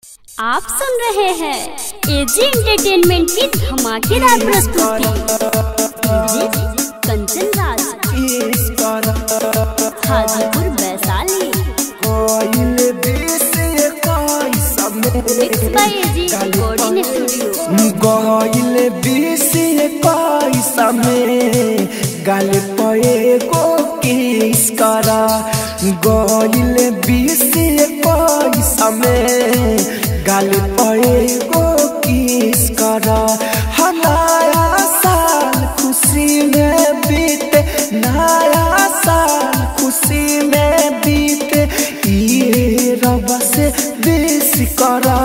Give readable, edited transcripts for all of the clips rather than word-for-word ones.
आप सुन रहे हैं एजी एंटरटेनमेंट की धमाकेदार प्रस्तुति। Kanchan Raj, Hajipur Vaishali. Mix by AG recording studio. गइल बीसी पैसा में गाल पे को किस करा। गइल बीसी पैसा में गाल पे को किस करा। नया साल खुशी में बीते, नया साल खुशी में बीते, ये रब से बीस करा।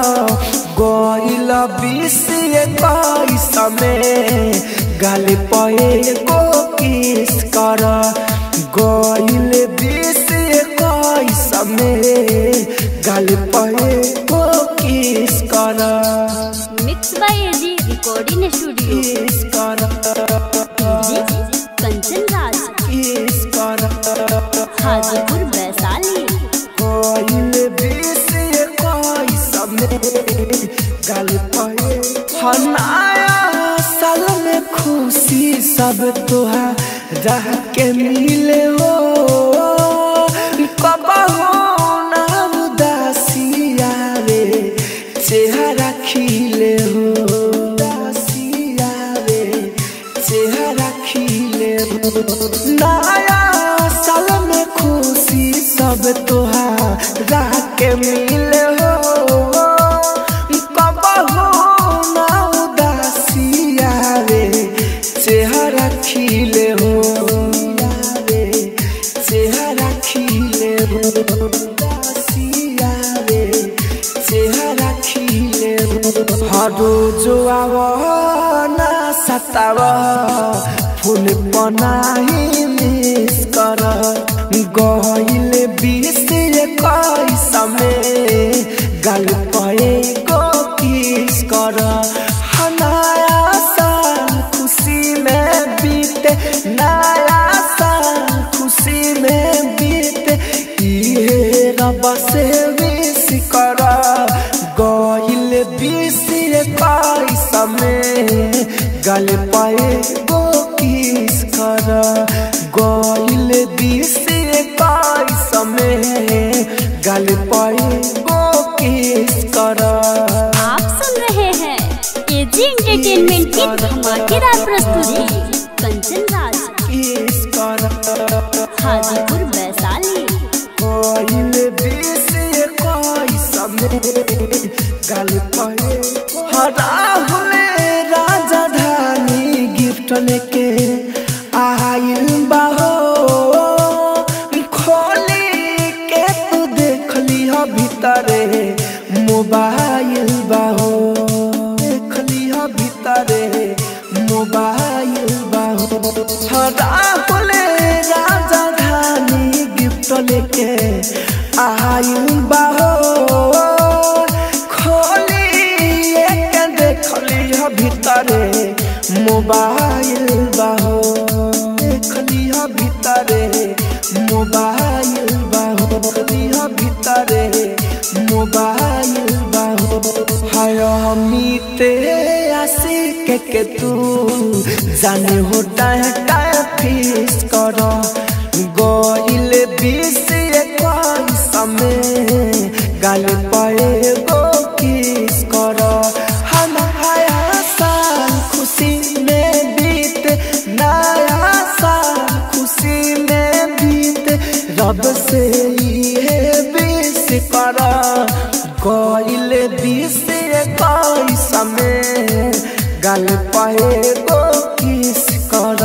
गइल बीसी पैसा में गाल पे को किस करा। गइल बीसी पैसा में गाल पे को किस करा। Mix by AG recording studio. Kiss करा, कंचन राज, किस करा, हाजीपुर वैशाली। गइल बीसी पैसा में गाल पे। नया साल में खुशी सब तोहरा के मिले हो। कब हो ना उदासिया रे चेहरा खिले हो। उदासिया रे चेहरा खिले हो। नया साल में खुशी सब तोहरा के मिले हो। कब हो ना उदासिया रे चेहरा खिले हो। चेहरा खिले हो। उदासिया रे चेहरा खिले हो। हर रोज ना सतावा फूल बनाई मिस कर। गइल बीसी पैसा में गाल पे को किस कर। नया साल खुशी में बीते, नया साल खुशी में बीते, ये रब से विश कर। गइल बीसी पैसा में गाल पे को किस कर। गइल बीसी पैसा में गाल पे को किस कर। आप सुन रहे हैं एजी एंटरटेनमेंट की धमाकेदार प्रस्तुति। कंचन राज, किस कर, हाजीपुर वैशाली। गइल बीसी पैसा में गाल पे। राहुल राजधानी गिफ्ट लेके आइल बाहो। खोली के तू देख लिया भीतरे मोबाइल बाहो। देख लिया भीतरे मोबाइल बाहो। राहुल राजधानी गिफ्ट लेके आइल बाहो। भीतरे मोबाइल बाहो। देख लिया भीतरे मोबाइल बाहो। लिया भीतरे मोबाइल बाहो। हाय अमिते आशिक के तू जाने होता है फीस कर। गइल बीसी पैसा में गाल पे को किस कर। खुशी में बीते, नया साल खुशी में बीते, रब से ये विश कर। गइल बीसी पैसा में गाल पे को किस कर।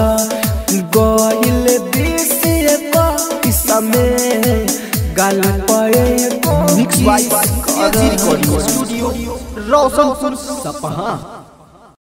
गइल बीसी पैसा में गाल पे को किस कर। स्टूडियो रोशनपुर सपहा।